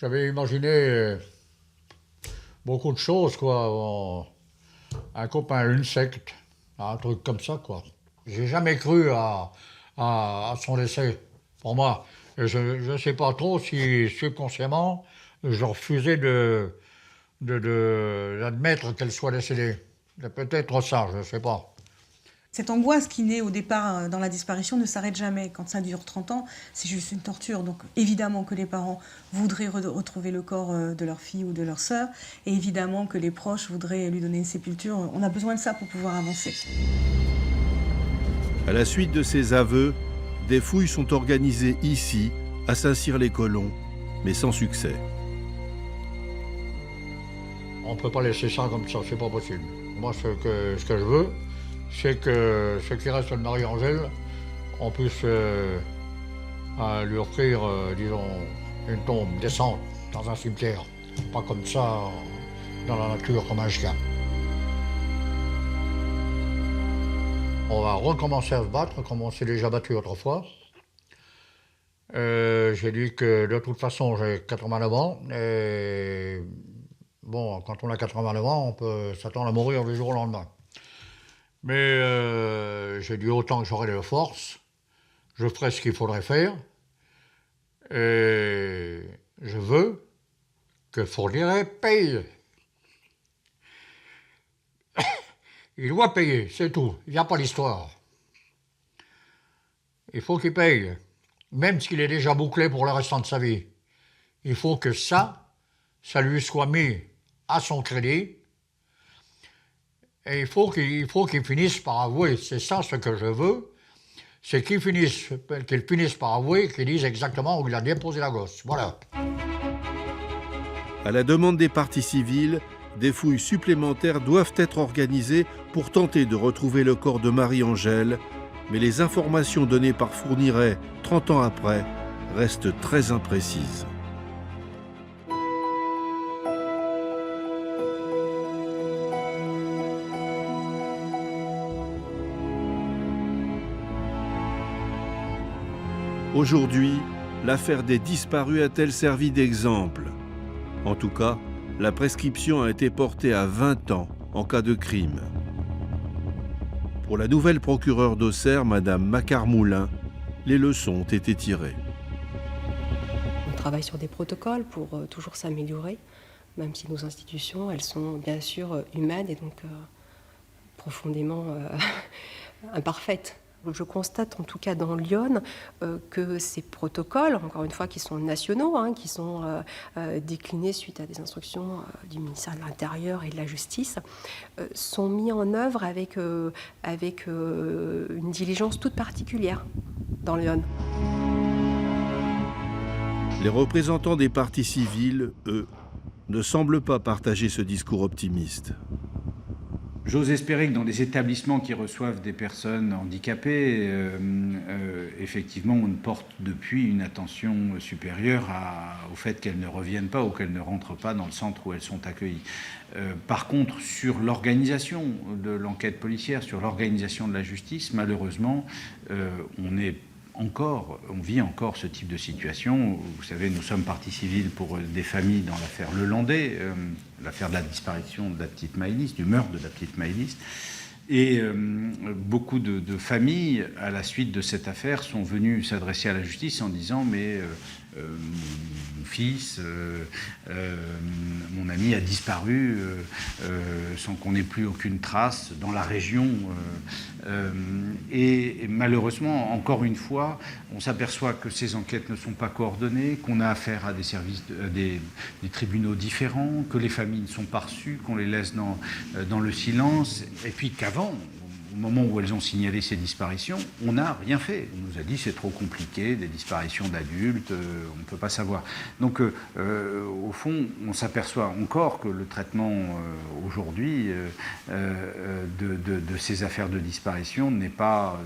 J'avais imaginé beaucoup de choses, quoi. Un copain, une secte, un truc comme ça, quoi. J'ai jamais cru à son décès, pour moi. Et je ne sais pas trop si, subconsciemment, je refusais d'admettre qu'elle soit décédée. Peut-être ça, je ne sais pas. Cette angoisse qui naît au départ dans la disparition ne s'arrête jamais. Quand ça dure 30 ans, c'est juste une torture. Donc évidemment que les parents voudraient retrouver le corps de leur fille ou de leur sœur, et évidemment que les proches voudraient lui donner une sépulture. On a besoin de ça pour pouvoir avancer. À la suite de ces aveux, des fouilles sont organisées ici, à Saint-Cyr-les-Colons, mais sans succès. On ne peut pas laisser ça comme ça, c'est pas possible. Moi, ce que je veux, c'est que ce qui reste de Marie-Angèle, on puisse lui offrir, disons, une tombe décente dans un cimetière. Pas comme ça, dans la nature, comme un chien. On va recommencer à se battre, comme on s'est déjà battu autrefois. J'ai dit que, de toute façon, j'ai 89 ans, et bon, quand on a 89 ans, on peut s'attendre à mourir du jour au lendemain. Mais j'ai dit autant que j'aurai de force, je ferai ce qu'il faudrait faire. Et je veux que Fourniret paye. Il doit payer, c'est tout. Il n'y a pas d'histoire. Il faut qu'il paye, même s'il est déjà bouclé pour le restant de sa vie. Il faut que ça lui soit mis à son crédit. Et il faut qu'il finisse par avouer. C'est ça ce que je veux. C'est qu'il finisse par avouer, qu'il dise exactement où il a déposé la gosse. Voilà. À la demande des parties civiles, des fouilles supplémentaires doivent être organisées pour tenter de retrouver le corps de Marie-Angèle, mais les informations données par Fourniret 30 ans après restent très imprécises. Aujourd'hui, l'affaire des disparus a-t-elle servi d'exemple? En tout cas, la prescription a été portée à 20 ans en cas de crime. Pour la nouvelle procureure d'Auxerre, Madame Macquart-Moulin, les leçons ont été tirées. On travaille sur des protocoles pour toujours s'améliorer, même si nos institutions, elles sont bien sûr humaines et donc profondément imparfaites. Je constate en tout cas dans Lyon que ces protocoles, encore une fois qui sont nationaux, qui sont déclinés suite à des instructions du ministère de l'Intérieur et de la Justice, sont mis en œuvre avec une diligence toute particulière dans Lyon. Les représentants des parties civiles, eux, ne semblent pas partager ce discours optimiste. J'ose espérer que dans des établissements qui reçoivent des personnes handicapées, effectivement, on porte depuis une attention supérieure au fait qu'elles ne reviennent pas ou qu'elles ne rentrent pas dans le centre où elles sont accueillies. Par contre, sur l'organisation de l'enquête policière, sur l'organisation de la justice, malheureusement, on vit encore ce type de situation. Vous savez, nous sommes partie civile pour des familles dans l'affaire Lelandais, l'affaire de la disparition de la petite Maëlys, du meurtre de la petite Maëlys. Et beaucoup de familles, à la suite de cette affaire, sont venues s'adresser à la justice en disant « mais mon fils, mon ami a disparu sans qu'on ait plus aucune trace dans la région ». Et malheureusement, encore une fois, on s'aperçoit que ces enquêtes ne sont pas coordonnées, qu'on a affaire à des services, des tribunaux différents, que les familles ne sont pas reçues, qu'on les laisse dans le silence, et puis qu'avant, au moment où elles ont signalé ces disparitions, on n'a rien fait. On nous a dit c'est trop compliqué, des disparitions d'adultes, on ne peut pas savoir. Donc, au fond, on s'aperçoit encore que le traitement aujourd'hui de ces affaires de disparition n'est pas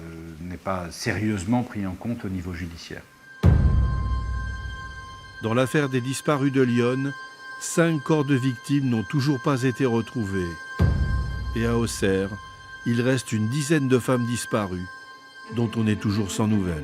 sérieusement pris en compte au niveau judiciaire. Dans l'affaire des disparus de Lyon, 5 corps de victimes n'ont toujours pas été retrouvés. Et à Auxerre, il reste une dizaine de femmes disparues, dont on est toujours sans nouvelles.